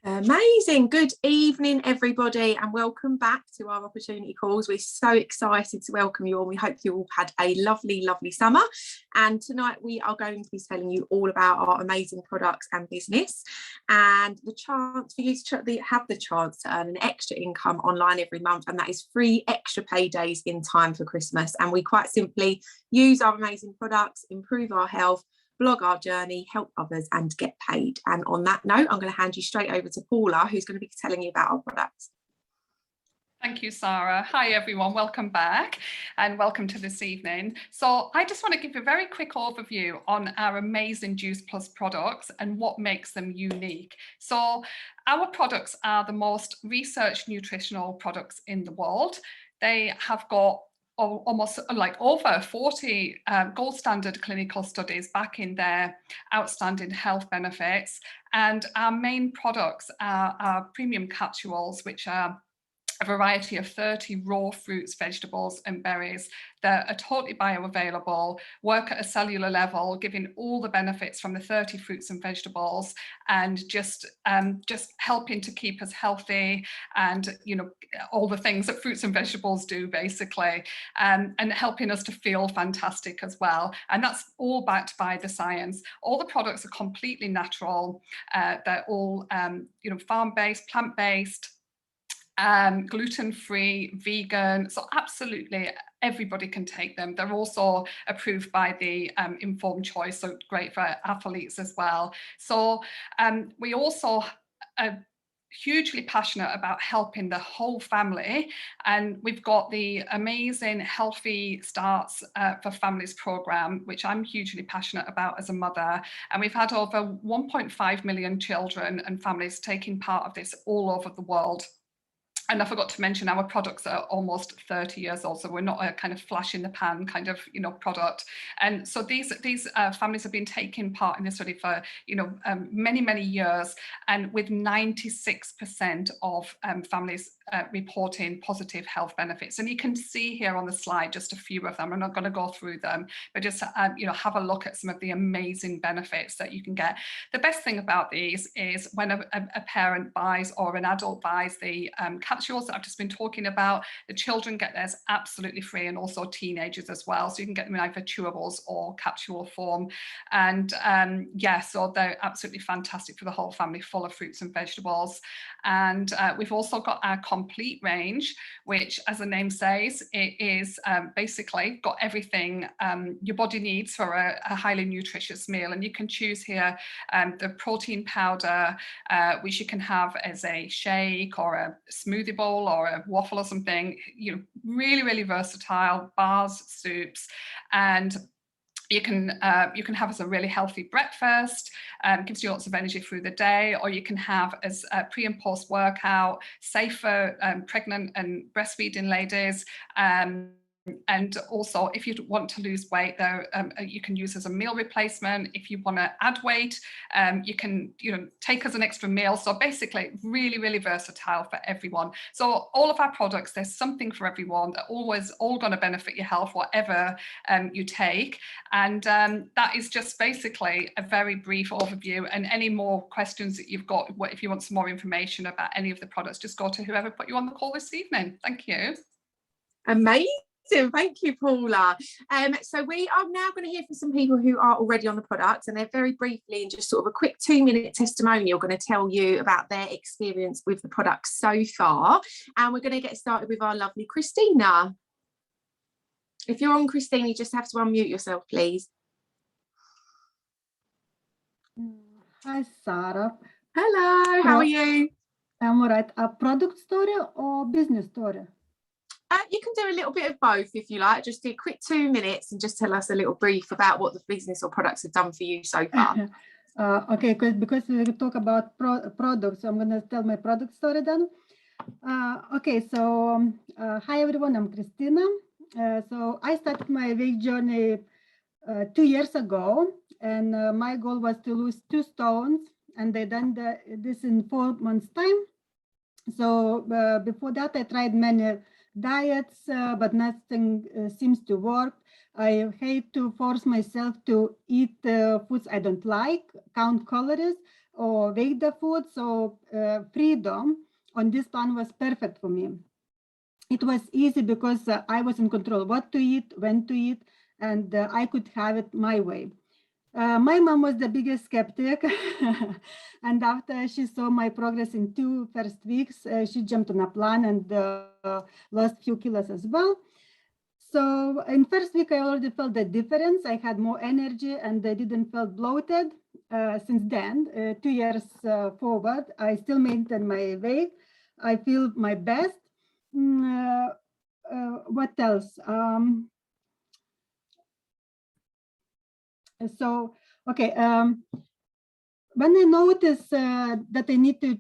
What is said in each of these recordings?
Amazing. Good evening, everybody, and welcome back to our opportunity calls. We're so excited to welcome you all. We hope you all had a lovely summer, and tonight we are going to be telling you all about our amazing products and business, and the chance for you to have the chance to earn an extra income online every month, and that is 3 extra paydays in time for Christmas. And we quite simply use our amazing products, improve our health, blog our journey, help others, and get paid. And on that note, I'm going to hand you straight over to Paula, who's going to be telling you about our products. Thank you, Sara. Hi, everyone. Welcome back and welcome to this evening. So I just want to give a very quick overview on our amazing Juice Plus products and what makes them unique. So our products are the most researched nutritional products in the world. They have got almost like over 40 gold standard clinical studies backing their outstanding health benefits. And our main products are our premium capsules, which are a variety of 30 raw fruits, vegetables and berries that are totally bioavailable, work at a cellular level, giving all the benefits from the 30 fruits and vegetables, and just helping to keep us healthy, and all the things that fruits and vegetables do basically, and helping us to feel fantastic as well. And that's all backed by the science. All the products are completely natural. They're all farm-based, plant-based, gluten-free, vegan, so absolutely everybody can take them. They're also approved by the Informed Choice, so great for athletes as well. So we also are hugely passionate about helping the whole family, and we've got the amazing Healthy Starts for Families program, which I'm hugely passionate about as a mother, and we've had over 1.5 million children and families taking part of this all over the world. And I forgot to mention, our products are almost 30 years old, so we're not a kind of flash in the pan kind of product. And so these families have been taking part in this study for many years, and with 96% of families reporting positive health benefits. And you can see here on the slide just a few of them. I'm not going to go through them, but just have a look at some of the amazing benefits that you can get. The best thing about these is when a parent buys or an adult buys the capsules that I've just been talking about, the children get theirs absolutely free, and also teenagers as well. So you can get them in either chewables or capsule form. And so they're absolutely fantastic for the whole family, full of fruits and vegetables. And we've also got our complete range, which, as the name says, it is basically got everything your body needs for a highly nutritious meal. And you can choose here the protein powder, which you can have as a shake or a smoothie bowl or a waffle or something. Really versatile, bars, soups, and you can have as a really healthy breakfast, gives you lots of energy through the day, or you can have as a pre and post workout, safe for pregnant and breastfeeding ladies. And also, if you want to lose weight, you can use as a meal replacement. If you want to add weight, you can take as an extra meal. So basically, really versatile for everyone. So all of our products, there's something for everyone. They're always all going to benefit your health, whatever you take. And that is just basically a very brief overview. And any more questions that you've got, if you want some more information about any of the products, just go to whoever put you on the call this evening. Thank you. Amazing. Thank you, Paula. So we are now going to hear from some people who are already on the products, and they're very briefly, in just sort of a quick 2-minute testimonial, going to tell you about their experience with the products so far. And we're going to get started with our lovely Christina. If you're on, Christina, you just have to unmute yourself, please. Hi, Sara. Hello, how are you? I'm all right. A product story or business story? You can do a little bit of both if you like. Just do a quick 2 minutes and just tell us a little brief about what the business or products have done for you so far. Okay, because we talk about products, I'm going to tell my product story then. Okay, so hi everyone, I'm Christina. So I started my weight journey 2 years ago, and my goal was to lose 2 stones, and I done this in 4 months' time. So before that, I tried many diets, but nothing seems to work. I hate to force myself to eat foods I don't like, count calories. or weigh the food. So freedom on this plan was perfect for me. It was easy because I was in control what to eat, when to eat, and I could have it my way. My mom was the biggest skeptic, and after she saw my progress in 2 first weeks, she jumped on a plan and lost a few kilos as well. So in first week, I already felt the difference. I had more energy and I didn't feel bloated. Since then, 2 years forward, I still maintain my weight. I feel my best. What else? So, okay. When I noticed that I need to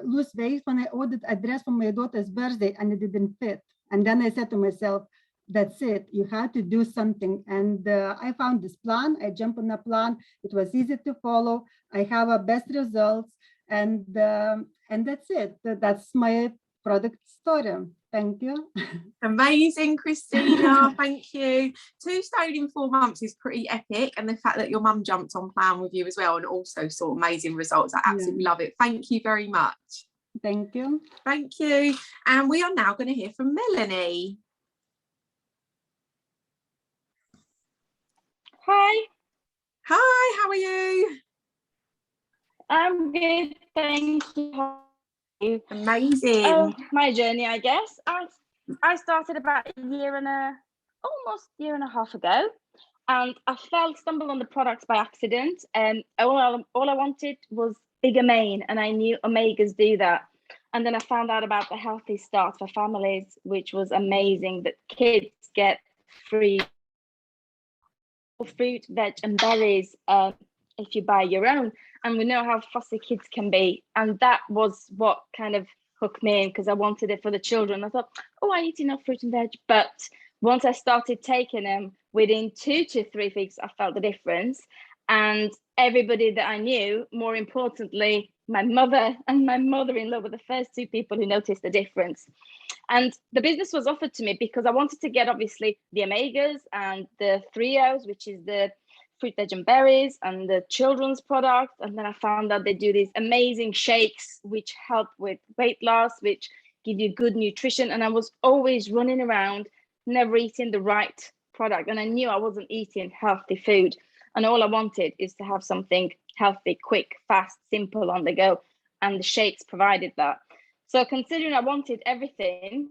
lose weight, when I ordered a dress for my daughter's birthday and it didn't fit, and then I said to myself, that's it, you have to do something. And I found this plan. I jumped on a plan. It was easy to follow. I have a best results, and that's it. That's my product story. Thank you. Amazing, Christina. Thank you. 2 stone in 4 months is pretty epic, and the fact that your mum jumped on plan with you as well and also saw amazing results, I absolutely love it. Thank you very much. Thank you. Thank you. And we are now going to hear from Melanie. Hi. Hi, how are you? I'm good, thank you. Amazing. My journey, I guess. I started about almost year and a half ago, and I stumbled on the products by accident. And all I wanted was bigger mane, and I knew omegas do that. And then I found out about the Healthy Start for families, which was amazing. That kids get free fruit, veg, and berries if you buy your own. And we know how fussy kids can be, and that was what kind of hooked me in, because I wanted it for the children. I thought, oh, I eat enough fruit and veg. But once I started taking them, within 2 to 3 weeks, I felt the difference. And everybody that I knew, more importantly, my mother and my mother-in-law were the first 2 people who noticed the difference. And the business was offered to me because I wanted to get, obviously, the omegas and the 3Os, which is the fruit, veg, and berries, and the children's product. And then I found out they do these amazing shakes, which help with weight loss, which give you good nutrition. And I was always running around, never eating the right product. And I knew I wasn't eating healthy food. And all I wanted is to have something healthy, quick, fast, simple on the go. And the shakes provided that. So considering I wanted everything,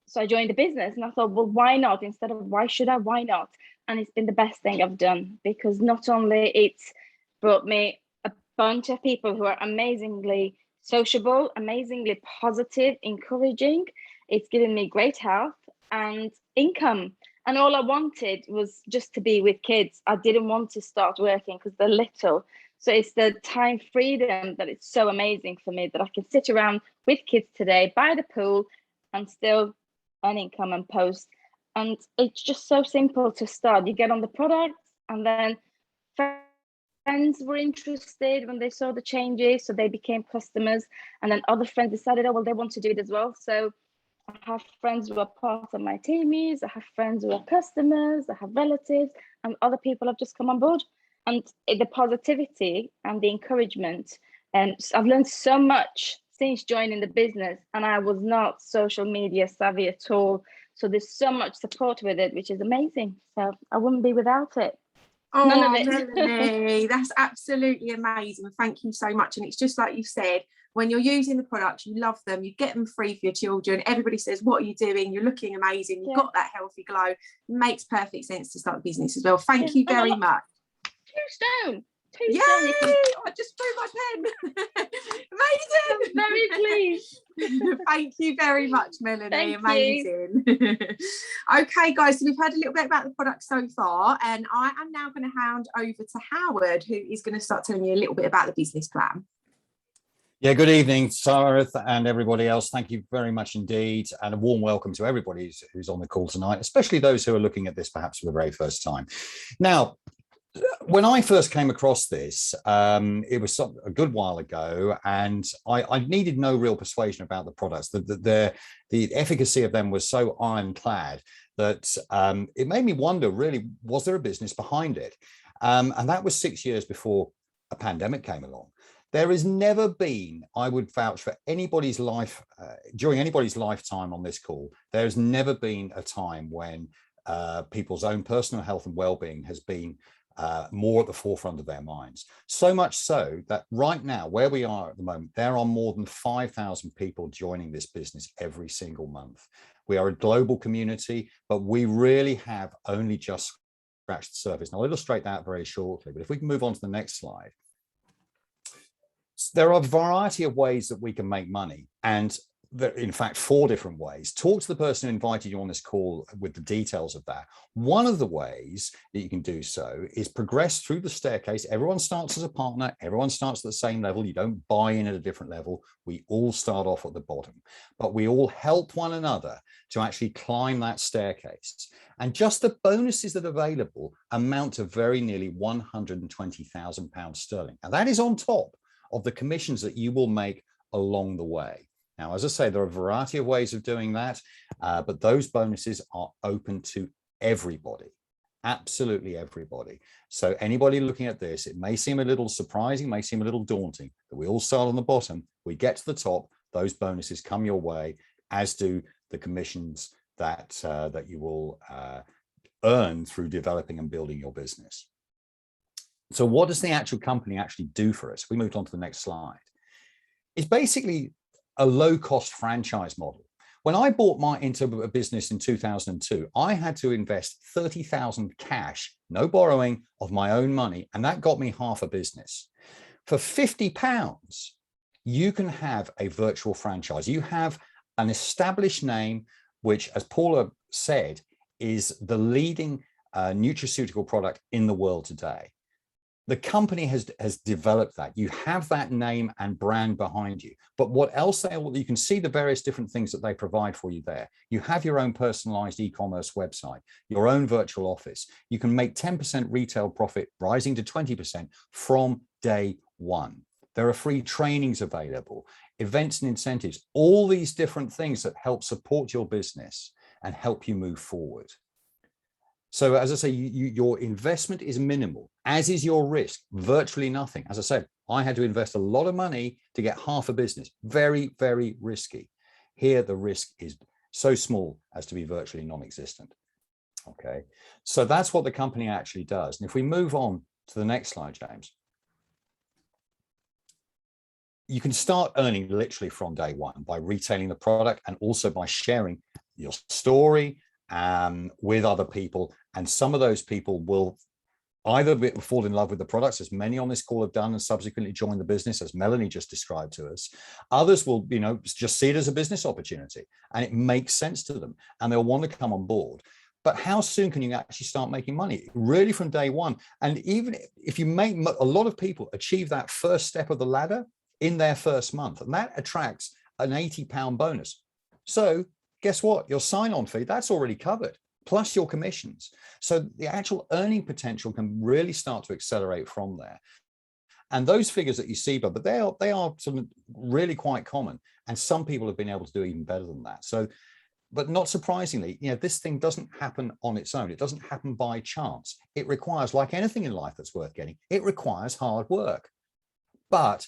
so I joined the business, and I thought, well, why not? Instead of why should I, why not? And it's been the best thing I've done, because not only it's brought me a bunch of people who are amazingly sociable, amazingly positive, encouraging. It's given me great health and income. And all I wanted was just to be with kids. I didn't want to start working because they're little. So it's the time freedom that it's so amazing for me, that I can sit around with kids today by the pool and still earn income and post. And it's just so simple to start. You get on the products, and then friends were interested when they saw the changes, so they became customers. And then other friends decided, oh, well, they want to do it as well. So I have friends who are part of my teamies, I have friends who are customers, I have relatives, and other people have just come on board. And the positivity and the encouragement, and I've learned so much since joining the business, and I was not social media savvy at all. So there's so much support with it, which is amazing. So I wouldn't be without it. Oh, None of it. Melanie, that's absolutely amazing. Thank you so much. And it's just like you said, when you're using the products, you love them, you get them free for your children. Everybody says, what are you doing? You're looking amazing. You've got that healthy glow. It makes perfect sense to start a business as well. Thank you very much. 2 stone. Yay! I just threw my pen. Amazing. I'm very pleased. Thank you very much, Melanie. Thank amazing. Okay, guys, so we've heard a little bit about the product so far, and I am now going to hand over to Howard, who is going to start telling you a little bit about the business plan. Yeah, good evening, Sara and everybody else. Thank you very much indeed. And a warm welcome to everybody who's on the call tonight, especially those who are looking at this perhaps for the very first time. Now, when I first came across this, it was a good while ago, and I needed no real persuasion about the products. The efficacy of them was so ironclad that it made me wonder, really, was there a business behind it? And that was 6 years before a pandemic came along. There has never been, I would vouch for anybody's life, during anybody's lifetime on this call, there has never been a time when people's own personal health and well-being has been more at the forefront of their minds. So much so that right now, where we are at the moment, there are more than 5,000 people joining this business every single month. We are a global community, but we really have only just scratched the surface. And I'll illustrate that very shortly, but if we can move on to the next slide. There are a variety of ways that we can make money, and in fact 4 different ways. Talk to the person who invited you on this call with the details of that. One of the ways that you can do so is progress through the staircase. Everyone starts as a partner, everyone starts at the same level. You don't buy in at a different level. We all start off at the bottom, but we all help one another to actually climb that staircase. And just the bonuses that are available amount to very nearly £120,000 sterling. And that is on top of the commissions that you will make along the way. Now, as I say, there are a variety of ways of doing that, but those bonuses are open to everybody, absolutely everybody. So anybody looking at this, it may seem a little surprising, may seem a little daunting, that we all start on the bottom, we get to the top, those bonuses come your way, as do the commissions that, that you will earn through developing and building your business. So what does the actual company actually do for us? We moved on to the next slide. It's basically a low-cost franchise model. When I bought into a business in 2002, I had to invest 30,000 cash, no borrowing, of my own money, and that got me half a business. For £50, you can have a virtual franchise. You have an established name, which, as Paula said, is the leading nutraceutical product in the world today. The company has developed that. You have that name and brand behind you. But what else you can see the various different things that they provide for you there. You have your own personalized e-commerce website, your own virtual office. You can make 10% retail profit, rising to 20% from day one. There are free trainings available, events and incentives, all these different things that help support your business and help you move forward. So as I say, your investment is minimal, as is your risk, virtually nothing. As I said, I had to invest a lot of money to get half a business. Very, very risky. Here, the risk is so small as to be virtually non-existent. Okay, so that's what the company actually does. And if we move on to the next slide, James, you can start earning literally from day one by retailing the product and also by sharing your story with other people. And some of those people will either fall in love with the products, as many on this call have done, and subsequently join the business, as Melanie just described to us. Others will, just see it as a business opportunity, and it makes sense to them, and they'll want to come on board. But how soon can you actually start making money? Really from day one. And even if you make, a lot of people achieve that first step of the ladder in their first month, and that attracts an £80 bonus. So guess what? Your sign-on fee, that's already covered, plus your commissions. So the actual earning potential can really start to accelerate from there. And those figures that you see, but they are sort of really quite common. And some people have been able to do even better than that. So, but not surprisingly, this thing doesn't happen on its own. It doesn't happen by chance. It requires, like anything in life that's worth getting, it requires hard work. But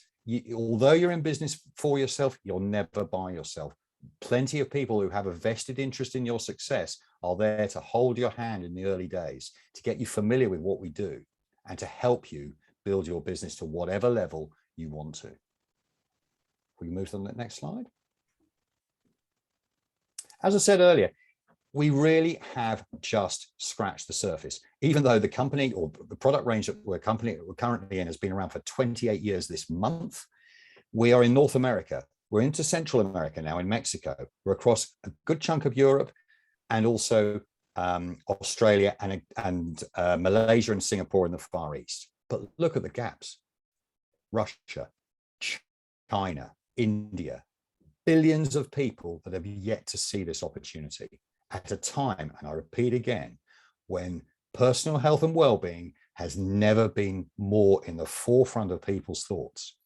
although you're in business for yourself, you'll never by yourself. Plenty of people who have a vested interest in your success are there to hold your hand in the early days, to get you familiar with what we do, and to help you build your business to whatever level you want to. We move to the next slide. As I said earlier, we really have just scratched the surface. Even though the company, or the product range that we're currently in, has been around for 28 years this month, we are in North America. We're into Central America now, in Mexico. We're across a good chunk of Europe, and also Australia and Malaysia and Singapore in the Far East. But look at the gaps. Russia, China, India, billions of people that have yet to see this opportunity at a time, and I repeat again, when personal health and well-being has never been more in the forefront of people's thoughts.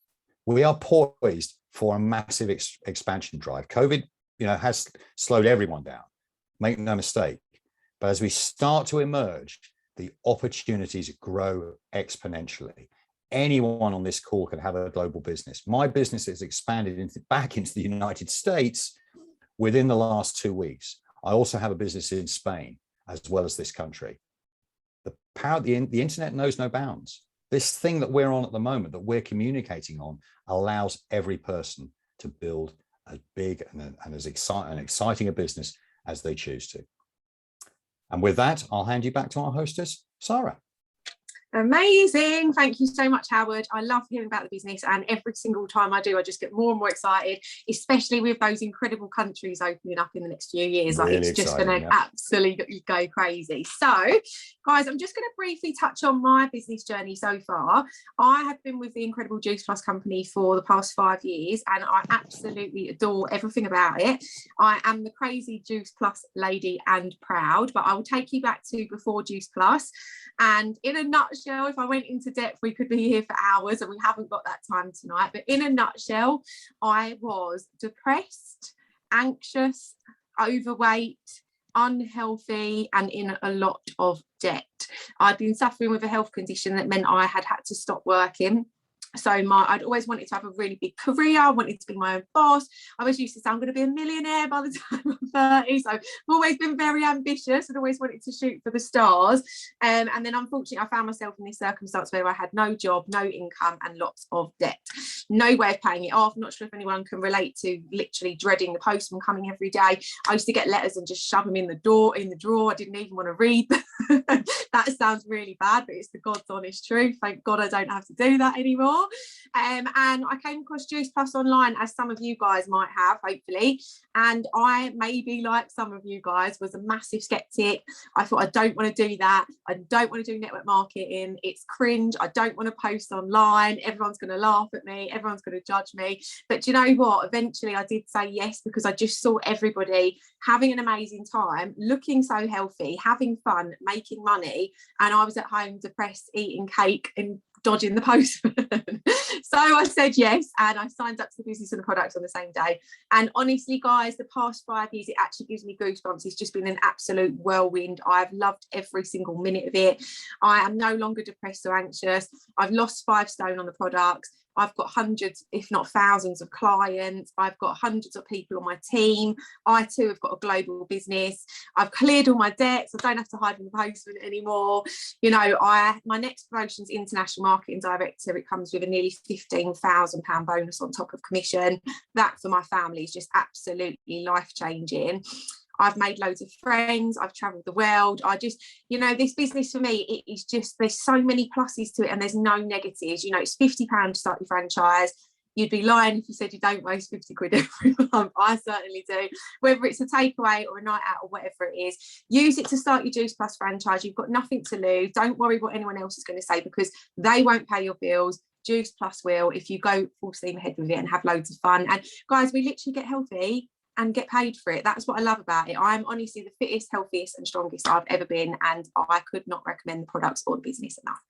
We are poised for a massive expansion drive. COVID, has slowed everyone down. Make no mistake. But as we start to emerge, the opportunities grow exponentially. anyone on this call can have a global business. My business has expanded back into the United States within the last 2 weeks. I also have a business in Spain as well as this country. The power, the internet knows no bounds. This thing that we're on at the moment, that we're communicating on, allows every person to build as big and as exciting a business as they choose to. And with that, I'll hand you back to our hostess, Sara. Amazing. Thank you so much, Howard. I love hearing about the business, and every single time I do, I just get more and more excited, especially with those incredible countries opening up in the next few years. Like, Really it's just exciting, going to yeah. absolutely go crazy. So, guys, I'm just going to briefly touch on my business journey so far. I have been with the Incredible Juice Plus company for the past 5 years, and I absolutely adore everything about it. I am the crazy Juice Plus lady and proud, but I will take you back to before Juice Plus. And in a nutshell, if I went into depth, we could be here for hours, and we haven't got that time tonight. But in a nutshell, I was depressed, anxious, overweight, unhealthy, and in a lot of debt. I'd been suffering with a health condition that meant I had to stop working. So I'd always wanted to have a really big career. I wanted to be my own boss. I was used to say I'm going to be a millionaire by the time I'm 30. So I've always been very ambitious and always wanted to shoot for the stars. And then unfortunately, I found myself in this circumstance where I had no job, no income, and lots of debt. No way of paying it off. I'm not sure if anyone can relate to literally dreading the postman coming every day. I used to get letters and just shove them in the drawer. I didn't even want to read them. That sounds really bad, but it's the God's honest truth. Thank God I don't have to do that anymore. And I came across Juice Plus online, as some of you guys might have, hopefully. And I, maybe like some of you guys, was a massive skeptic. I thought, I don't want to do that. I don't want to do network marketing. It's cringe. I don't want to post online. Everyone's going to laugh at me. Everyone's going to judge me. But do you know what? Eventually I did say yes, because I just saw everybody having an amazing time, looking so healthy, having fun, making money. And I was at home depressed, eating cake and dodging the postman. So I said yes, and I signed up to the business and the products on the same day. And honestly, guys, the past 5 years, it actually gives me goosebumps. It's just been an absolute whirlwind. I've loved every single minute of it. I am no longer depressed or anxious. I've lost 5 stone on the products. I've got hundreds, if not thousands, of clients. I've got hundreds of people on my team. I too have got a global business. I've cleared all my debts. I don't have to hide from the postman anymore. You know, my next promotion's international marketing director. It comes with a nearly £15,000 bonus on top of commission. That for my family is just absolutely life-changing. I've made loads of friends. I've traveled the world. I just, you know, this business for me, it is just, there's so many pluses to it and there's no negatives. You know, it's £50 to start your franchise. You'd be lying if you said you don't waste 50 quid every month. I certainly do. Whether it's a takeaway or a night out or whatever it is, use it to start your Juice Plus franchise. You've got nothing to lose. Don't worry what anyone else is going to say, because they won't pay your bills. Juice Plus will, if you go full steam ahead with it and have loads of fun. And guys, we literally get healthy and get paid for it. That's what I love about it. I'm honestly the fittest, healthiest and strongest I've ever been, and I could not recommend the products or the business enough.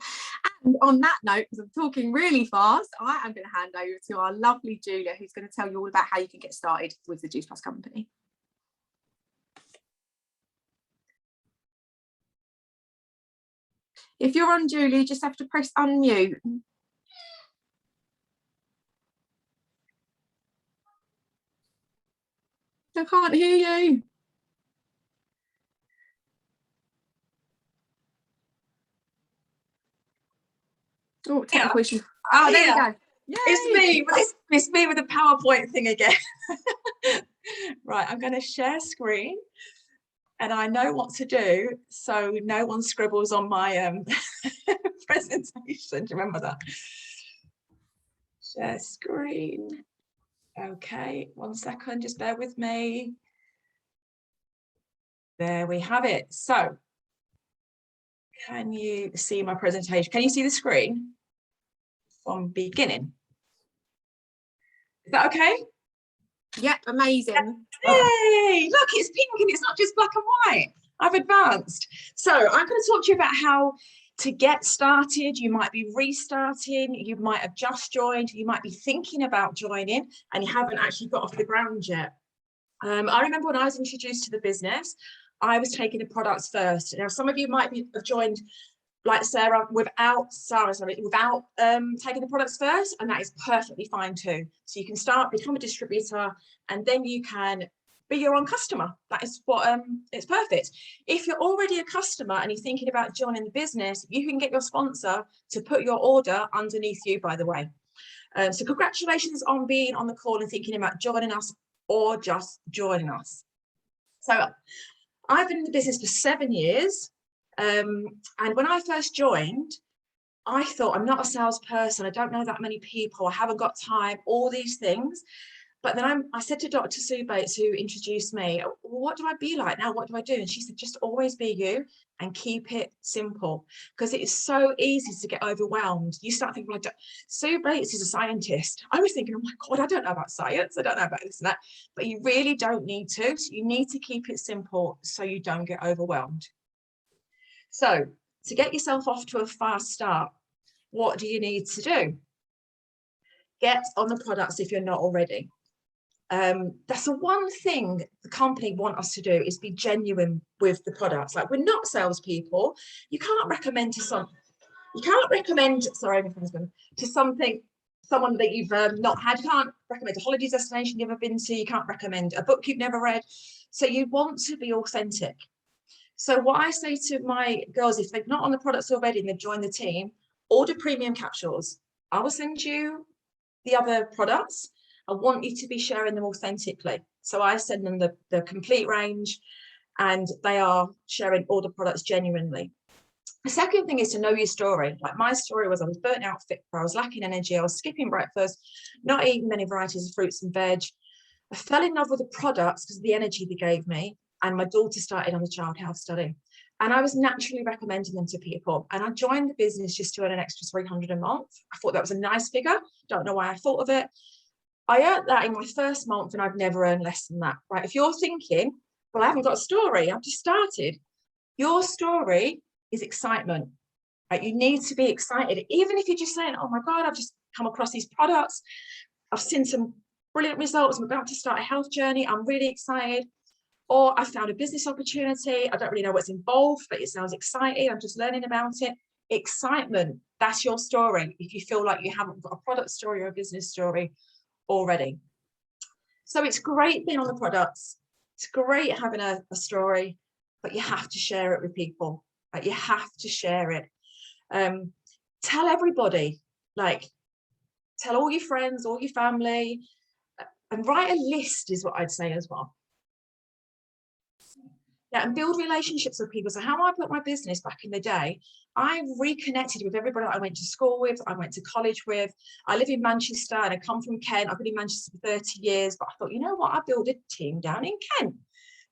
And on that note, because I'm talking really fast, I am going to hand over to our lovely Julia, who's going to tell you all about how you can get started with the Juice Plus company. If you're on, Julia, you just have to press unmute. I can't hear you. Oh, technical issue. Oh, there we go. Yay. It's me with the PowerPoint thing again. Right, I'm going to share screen, and I know what to do, so no one scribbles on my presentation. Do you remember that? Share screen. Okay, 1 second, just bear with me. There we have it. So, can you see my presentation? Can you see the screen from beginning? Is that okay? Yep, amazing. Yay! Look, it's pink and it's not just black and white. I've advanced. So I'm going to talk to you about how to get started. You might be restarting, you might have just joined, you might be thinking about joining and you haven't actually got off the ground yet. I remember when I was introduced to the business, I was taking the products first. Now, some of you might have joined like Sarah, without taking the products first, and that is perfectly fine too. So you can start, become a distributor, and then you can be your own customer. That is what it's perfect. If you're already a customer and you're thinking about joining the business, you can get your sponsor to put your order underneath you, by the way. So congratulations on being on the call and thinking about joining us or just joining us. So I've been in the business for 7 years. And when I first joined, I thought, I'm not a salesperson. I don't know that many people. I haven't got time, all these things. But then I said to Dr. Sue Bates, who introduced me, well, what do I be like now? What do I do? And she said, just always be you and keep it simple, because it is so easy to get overwhelmed. You start thinking, like, Sue Bates is a scientist. I was thinking, oh my God, I don't know about science. I don't know about this and that. But you really don't need to. So you need to keep it simple so you don't get overwhelmed. So to get yourself off to a fast start, what do you need to do? Get on the products if you're not already. That's the one thing the company want us to do, is be genuine with the products. Like, we're not salespeople. You can't recommend to someone that you've not had. You can't recommend a holiday destination you've never been to. You can't recommend a book you've never read. So you want to be authentic. So what I say to my girls, if they're not on the products already and they've joined the team, order premium capsules. I will send you the other products. I want you to be sharing them authentically. So I send them the complete range, and they are sharing all the products genuinely. The second thing is to know your story. Like, my story was, I was burnt out, I was lacking energy, I was skipping breakfast, not eating many varieties of fruits and veg. I fell in love with the products because of the energy they gave me, and my daughter started on the child health study. And I was naturally recommending them to people. And I joined the business just to earn an extra $300 a month. I thought that was a nice figure. Don't know why I thought of it. I earned that in my first month, and I've never earned less than that, right? If you're thinking, well, I haven't got a story, I've just started. Your story is excitement, right? You need to be excited. Even if you're just saying, oh my God, I've just come across these products. I've seen some brilliant results. I'm about to start a health journey. I'm really excited. Or I found a business opportunity. I don't really know what's involved, but it sounds exciting. I'm just learning about it. Excitement, that's your story. If you feel like you haven't got a product story or a business story already. So it's great being on the products. It's great having a story, but you have to share it with people. Like, you have to share it. Tell everybody, like, tell all your friends, all your family, and write a list is what I'd say as well. Yeah, and build relationships with people. So how I built my business back in the day, I reconnected with everybody that I went to school with, I went to college with. I live in Manchester and I come from Kent. I've been in Manchester for 30 years, but I thought, you know what, I'll build a team down in Kent.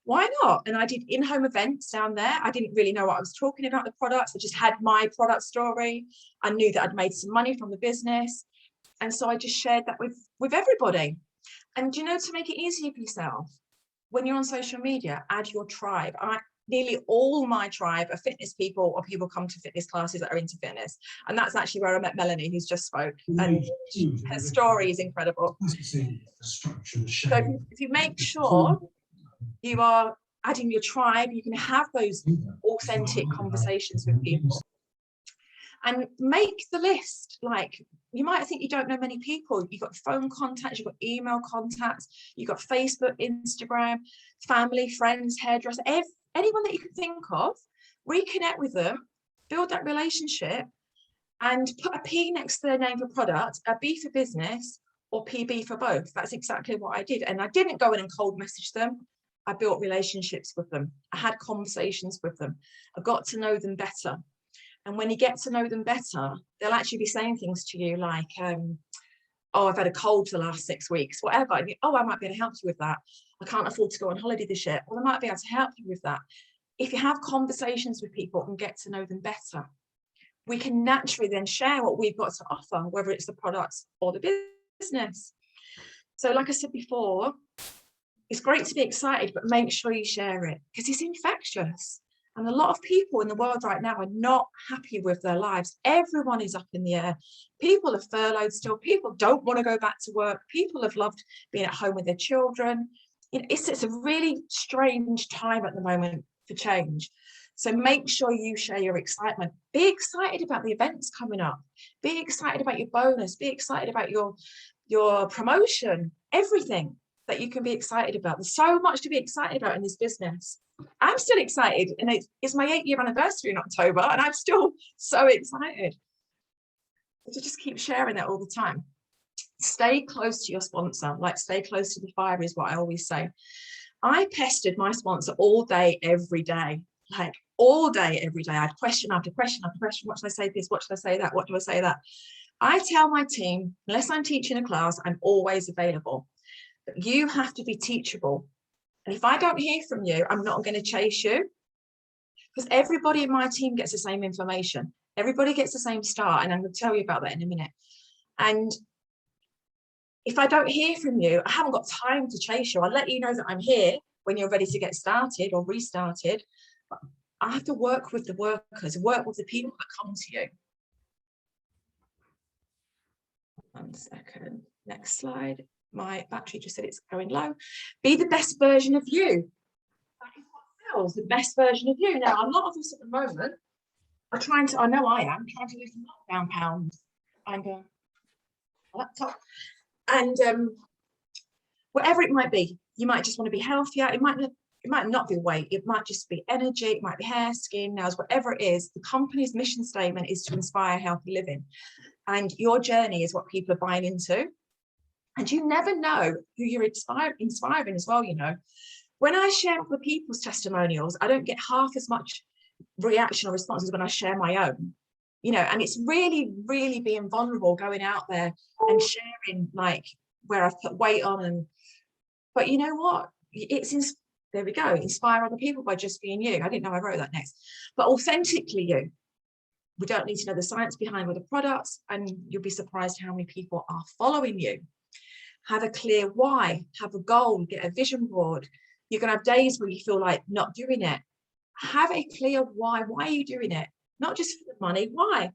Why not? And I did in-home events down there. I didn't really know what I was talking about, the products. I just had my product story. I knew that I'd made some money from the business. And so I just shared that with everybody. And, you know, to make it easier for yourself, when you're on social media, add your tribe. Nearly all my tribe are fitness people, or people come to fitness classes that are into fitness. And that's actually where I met Melanie, who's just spoke. And her story is incredible. So if you make sure you are adding your tribe, you can have those authentic conversations with people. And make the list. Like, you might think you don't know many people. You've got phone contacts, you've got email contacts, you've got Facebook, Instagram, family, friends, hairdresser, anyone that you can think of. Reconnect with them, build that relationship, and put a P next to their name for product, a B for business, or PB for both. That's exactly what I did. And I didn't go in and cold message them. I built relationships with them. I had conversations with them. I got to know them better. And when you get to know them better, they'll actually be saying things to you like, oh, I've had a cold for the last 6 weeks, whatever. And oh, I might be able to help you with that. I can't afford to go on holiday this year. Well, I might be able to help you with that. If you have conversations with people and get to know them better, we can naturally then share what we've got to offer, whether it's the products or the business. So like I said before, it's great to be excited, but make sure you share it, because it's infectious. And a lot of people in the world right now are not happy with their lives. Everyone is up in the air. People are furloughed still. People don't want to go back to work. People have loved being at home with their children. You know, it's a really strange time at the moment for change. So make sure you share your excitement. Be excited about the events coming up. Be excited about your bonus. Be excited about your promotion, everything that you can be excited about. There's so much to be excited about in this business. I'm still excited, and it's my 8-year anniversary in October, and I'm still so excited. So just keep sharing that all the time. Stay close to your sponsor, like stay close to the fire is what I always say. I pestered my sponsor all day, every day, like all day, every day. I had question after question after question. What should I say this? What should I say that? What do I say that? I tell my team, unless I'm teaching a class, I'm always available. But you have to be teachable. And if I don't hear from you, I'm not going to chase you, because everybody in my team gets the same information. Everybody gets the same start. And I'm going to tell you about that in a minute. And if I don't hear from you, I haven't got time to chase you. I'll let you know that I'm here when you're ready to get started or restarted. But I have to work with the workers, work with the people that come to you. 1 second. Next slide. My battery just said it's going low. Be the best version of you. That is what sells, the best version of you. Now, a lot of us at the moment are trying to, I know I am, trying to lose lockdown pounds. I'm going laptop. And whatever it might be, you might just want to be healthier. It might not be weight. It might just be energy. It might be hair, skin, nails, whatever it is. The company's mission statement is to inspire healthy living. And your journey is what people are buying into. And you never know who you're inspiring as well, you know. When I share other people's testimonials, I don't get half as much reaction or responses when I share my own, you know. And it's really, really being vulnerable, going out there and sharing, like, where I've put weight on. But you know what? There we go. Inspire other people by just being you. I didn't know I wrote that next. But authentically you. We don't need to know the science behind all the products, and you'll be surprised how many people are following you. Have a clear why, have a goal, get a vision board. You're going to have days where you feel like not doing it. Have a clear why. Why are you doing it? Not just for the money. Why?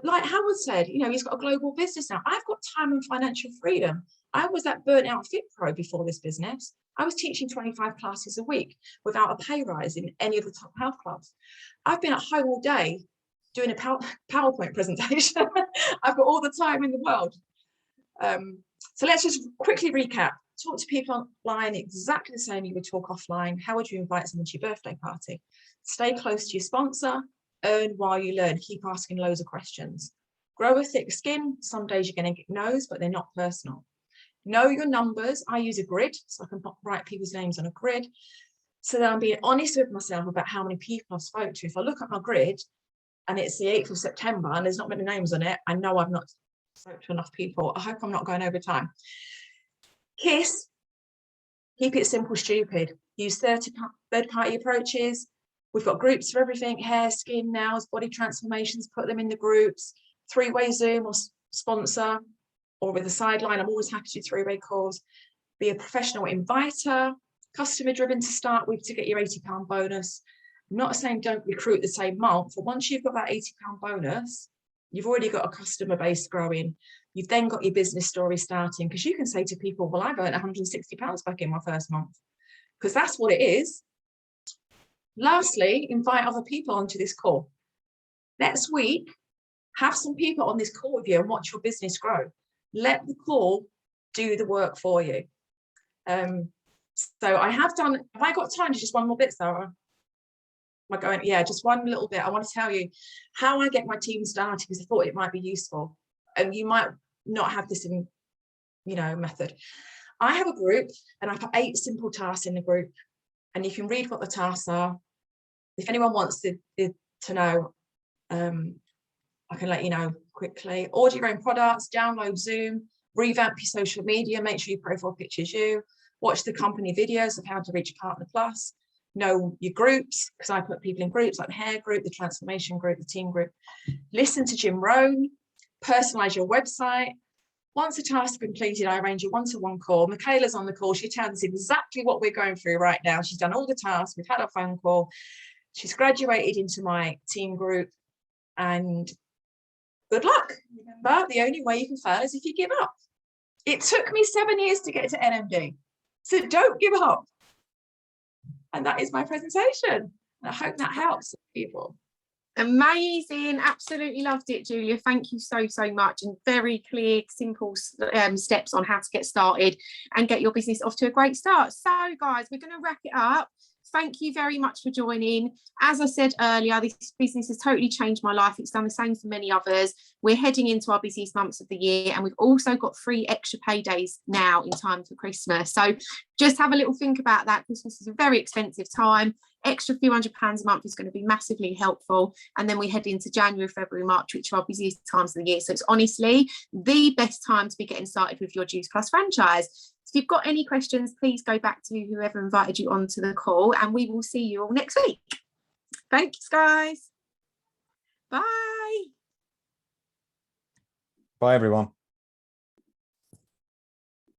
Like Howard said, you know, he's got a global business now. I've got time and financial freedom. I was that burnt out fit pro before this business. I was teaching 25 classes a week without a pay rise in any of the top health clubs. I've been at home all day doing a PowerPoint presentation. I've got all the time in the world. So let's just quickly recap. Talk to people online exactly the same you would talk offline. How would you invite someone to your birthday party? Stay close to your sponsor. Earn while you learn. Keep asking loads of questions. Grow a thick skin. Some days you're going to get no's, but they're not personal. Know your numbers. I use a grid, so I can write people's names on a grid, so that I'm being honest with myself about how many people I've spoke to. If I look at my grid and it's the 8th of September and there's not many names on it, I know I've not spoke to enough people. I hope I'm not going over time. KISS, keep it simple, stupid. Use third-party approaches. We've got groups for everything: hair, skin, nails, body transformations. Put them in the groups. 3-way Zoom or sponsor, or with a sideline. I'm always happy to do 3-way calls. Be a professional inviter. Customer driven to start with to get your £80 bonus. I'm not saying don't recruit the same month, but once you've got that £80 bonus, you've already got a customer base growing. You've then got your business story starting, because you can say to people, well, I've earned £160 back in my first month, because that's what it is. Lastly, invite other people onto this call. Next week, have some people on this call with you and watch your business grow. Let the call do the work for you. So I have done, have I got time to just one more bit, Sara? Am I going? Yeah, just one little bit. I want to tell you how I get my team started, because I thought it might be useful. And you might not have this in, you know, method. I have a group and I put 8 simple tasks in the group, and you can read what the tasks are. If anyone wants to know, I can let you know quickly. Order your own products, download Zoom, revamp your social media, make sure your profile picture's you, watch the company videos of how to reach a Partner Plus, know your groups, because I put people in groups like the hair group, the transformation group, the team group. Listen to Jim Rohn, personalize your website. Once the task is completed, I arrange a one-to-one call. Michaela's on the call. She tells exactly what we're going through right now. She's done all the tasks. We've had a phone call. She's graduated into my team group, and good luck. Remember, the only way you can fail is if you give up. It took me 7 years to get to NMD, so don't give up. And that is my presentation. I hope that helps people. Amazing, absolutely loved it, Julia. Thank you so much, and very clear, simple steps on how to get started and get your business off to a great start. So guys, we're going to wrap it up. Thank you very much for joining. As I said earlier, this business has totally changed my life. It's done the same for many others. We're heading into our busiest months of the year, and we've also got 3 extra paydays now in time for Christmas. So just have a little think about that. Christmas is a very expensive time. Extra few £100s a month is going to be massively helpful. And then we head into January, February, March, which are our busiest times of the year. So it's honestly the best time to be getting started with your Juice Plus franchise. So if you've got any questions, please go back to whoever invited you onto the call, and we will see you all next week. Thanks, guys. Bye. Bye, everyone.